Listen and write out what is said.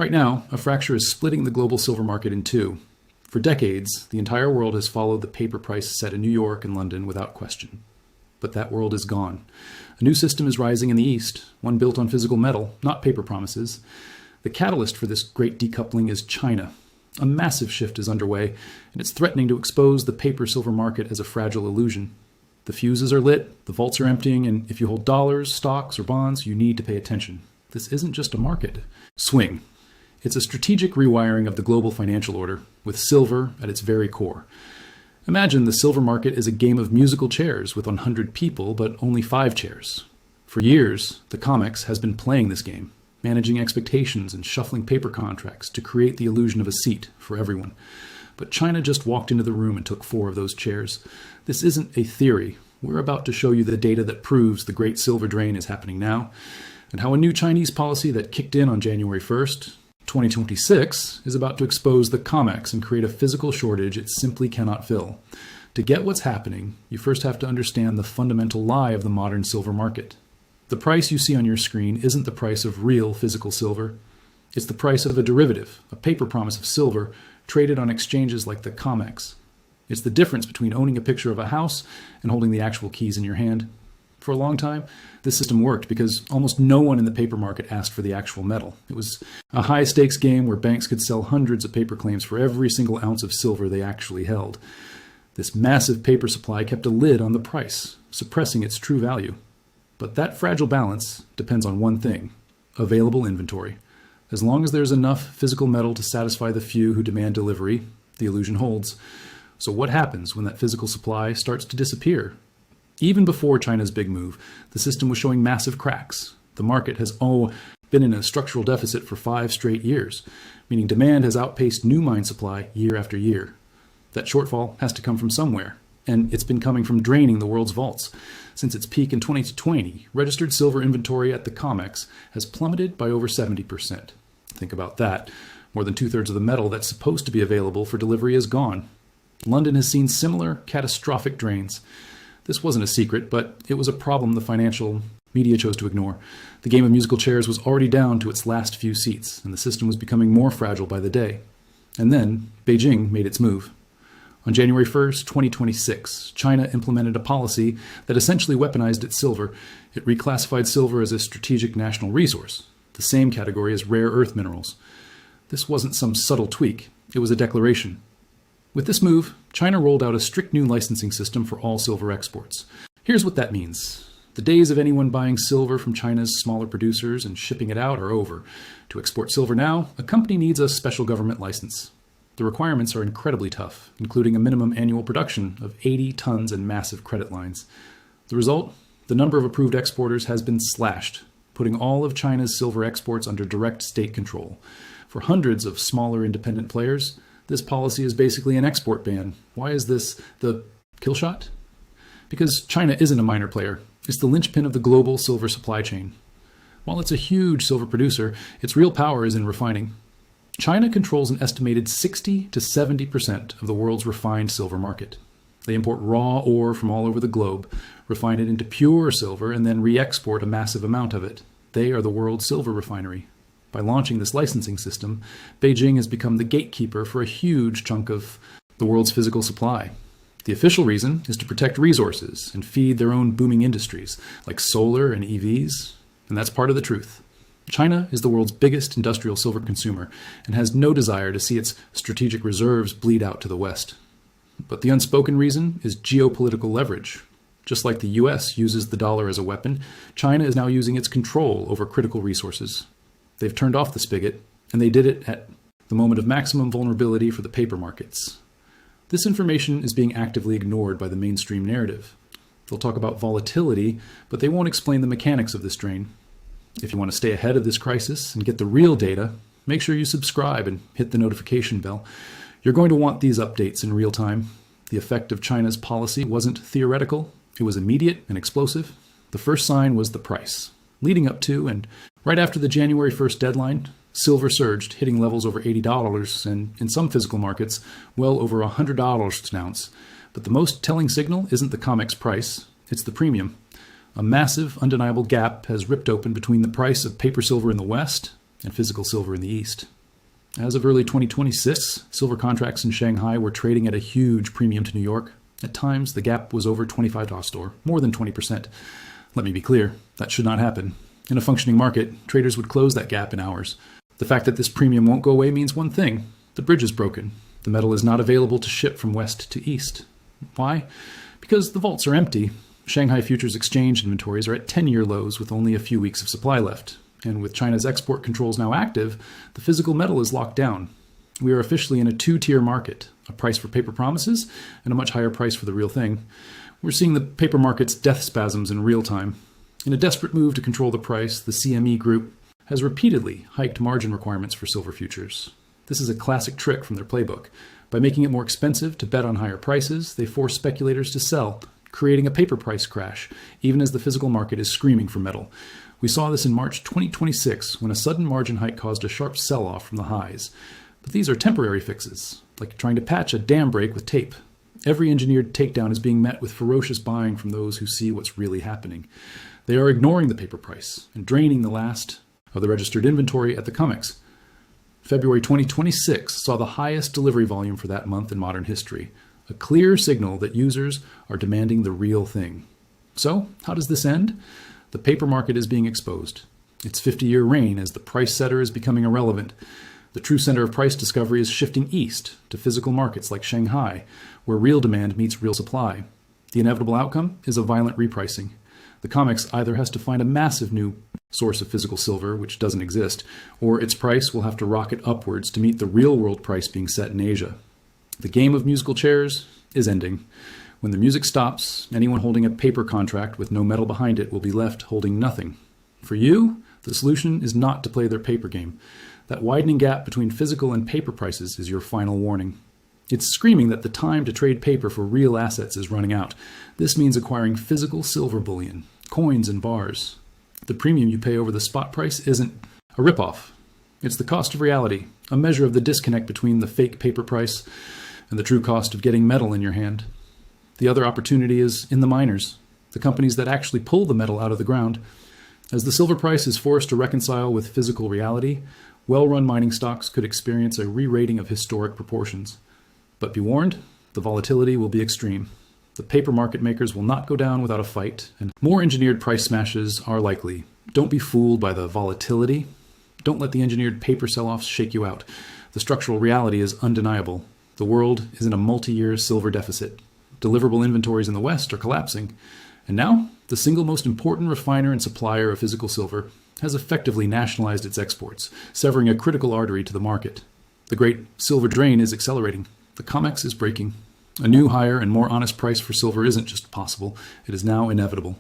Right now, a fracture is splitting the global silver market in two. For decades, the entire world has followed the paper price set in New York and London without question. But that world is gone. A new system is rising in the East, one built on physical metal, not paper promises. The catalyst for this great decoupling is China. A massive shift is underway, and it's threatening to expose the paper-silver market as a fragile illusion. The fuses are lit, the vaults are emptying, and if you hold dollars, stocks, or bonds, you need to pay attention. This isn't just a market swing. It's a strategic rewiring of the global financial order, with silver at its very core. Imagine the silver market is a game of musical chairs with 100 people, but only 5 chairs. For years, the COMEX has been playing this game, managing expectations and shuffling paper contracts to create the illusion of a seat for everyone. But China just walked into the room and took 4 of those chairs. This isn't a theory. We're about to show you the data that proves the great silver drain is happening now, and how a new Chinese policy that kicked in on January 1st, 2026 is about to expose the COMEX and create a physical shortage it simply cannot fill. To get what's happening, you first have to understand the fundamental lie of the modern silver market. The price you see on your screen isn't the price of real physical silver. It's the price of a derivative, a paper promise of silver, traded on exchanges like the COMEX. It's the difference between owning a picture of a house and holding the actual keys in your hand. For a long time, this system worked because almost no one in the paper market asked for the actual metal. It was a high-stakes game where banks could sell hundreds of paper claims for every single ounce of silver they actually held. This massive paper supply kept a lid on the price, suppressing its true value. But that fragile balance depends on one thing: available inventory. As long as there's enough physical metal to satisfy the few who demand delivery, the illusion holds. So what happens when that physical supply starts to disappear? Even before China's big move, the system was showing massive cracks. The market has been in a structural deficit for 5 straight years, meaning demand has outpaced new mine supply year after year. That shortfall has to come from somewhere, and it's been coming from draining the world's vaults. Since its peak in 2020, registered silver inventory at the COMEX has plummeted by over 70%. Think about that. More than 2/3 of the metal that's supposed to be available for delivery is gone. London has seen similar catastrophic drains. This wasn't a secret, but it was a problem the financial media chose to ignore. The game of musical chairs was already down to its last few seats, and the system was becoming more fragile by the day. And then Beijing made its move. On January 1st, 2026, China implemented a policy that essentially weaponized its silver. It reclassified silver as a strategic national resource, the same category as rare earth minerals. This wasn't some subtle tweak. It was a declaration. With this move, China rolled out a strict new licensing system for all silver exports. Here's what that means. The days of anyone buying silver from China's smaller producers and shipping it out are over. To export silver now, a company needs a special government license. The requirements are incredibly tough, including a minimum annual production of 80 tons and massive credit lines. The result? The number of approved exporters has been slashed, putting all of China's silver exports under direct state control. For hundreds of smaller independent players, this policy is basically an export ban. Why is this the kill shot? Because China isn't a minor player. It's the linchpin of the global silver supply chain. While it's a huge silver producer, its real power is in refining. China controls an estimated 60 to 70% of the world's refined silver market. They import raw ore from all over the globe, refine it into pure silver, and then re-export a massive amount of it. They are the world's silver refinery. By launching this licensing system, Beijing has become the gatekeeper for a huge chunk of the world's physical supply. The official reason is to protect resources and feed their own booming industries, like solar and EVs, and that's part of the truth. China is the world's biggest industrial silver consumer and has no desire to see its strategic reserves bleed out to the West. But the unspoken reason is geopolitical leverage. Just like the US uses the dollar as a weapon, China is now using its control over critical resources. They've turned off the spigot, and they did it at the moment of maximum vulnerability for the paper markets. This information is being actively ignored by the mainstream narrative. They'll talk about volatility, but they won't explain the mechanics of this drain. If you want to stay ahead of this crisis and get the real data, make sure you subscribe and hit the notification bell. You're going to want these updates in real time. The effect of China's policy wasn't theoretical. It was immediate and explosive. The first sign was the price. Leading up to and right after the January 1st deadline, silver surged, hitting levels over $80 and, in some physical markets, well over $100 an ounce. But the most telling signal isn't the COMEX price, it's the premium. A massive, undeniable gap has ripped open between the price of paper silver in the West and physical silver in the East. As of early 2026, silver contracts in Shanghai were trading at a huge premium to New York. At times, the gap was over $25, or more than 20%. Let me be clear, that should not happen. In a functioning market, traders would close that gap in hours. The fact that this premium won't go away means one thing: the bridge is broken. The metal is not available to ship from west to east. Why? Because the vaults are empty. Shanghai Futures Exchange inventories are at 10-year lows with only a few weeks of supply left. And with China's export controls now active, the physical metal is locked down. We are officially in a two-tier market, a price for paper promises and a much higher price for the real thing. We're seeing the paper market's death spasms in real time. In a desperate move to control the price, the CME Group has repeatedly hiked margin requirements for silver futures. This is a classic trick from their playbook. By making it more expensive to bet on higher prices, they force speculators to sell, creating a paper price crash, even as the physical market is screaming for metal. We saw this in March 2026, when a sudden margin hike caused a sharp sell-off from the highs. But these are temporary fixes, like trying to patch a dam break with tape. Every engineered takedown is being met with ferocious buying from those who see what's really happening. They are ignoring the paper price and draining the last of the registered inventory at the COMEX. February 2026 saw the highest delivery volume for that month in modern history, a clear signal that users are demanding the real thing. So, how does this end? The paper market is being exposed. Its 50-year reign as the price setter is becoming irrelevant. The true center of price discovery is shifting east to physical markets like Shanghai, where real demand meets real supply. The inevitable outcome is a violent repricing. The COMEX either has to find a massive new source of physical silver, which doesn't exist, or its price will have to rocket upwards to meet the real-world price being set in Asia. The game of musical chairs is ending. When the music stops, anyone holding a paper contract with no metal behind it will be left holding nothing. For you, the solution is not to play their paper game. That widening gap between physical and paper prices is your final warning. It's screaming that the time to trade paper for real assets is running out. This means acquiring physical silver bullion, coins and bars. The premium you pay over the spot price isn't a ripoff. It's the cost of reality, a measure of the disconnect between the fake paper price and the true cost of getting metal in your hand. The other opportunity is in the miners, the companies that actually pull the metal out of the ground. As the silver price is forced to reconcile with physical reality, well-run mining stocks could experience a re-rating of historic proportions. But be warned, the volatility will be extreme. The paper market makers will not go down without a fight, and more engineered price smashes are likely. Don't be fooled by the volatility. Don't let the engineered paper sell-offs shake you out. The structural reality is undeniable. The world is in a multi-year silver deficit. Deliverable inventories in the West are collapsing. And now, the single most important refiner and supplier of physical silver has effectively nationalized its exports, severing a critical artery to the market. The great silver drain is accelerating. The COMEX is breaking. A new, higher, and more honest price for silver isn't just possible, it is now inevitable.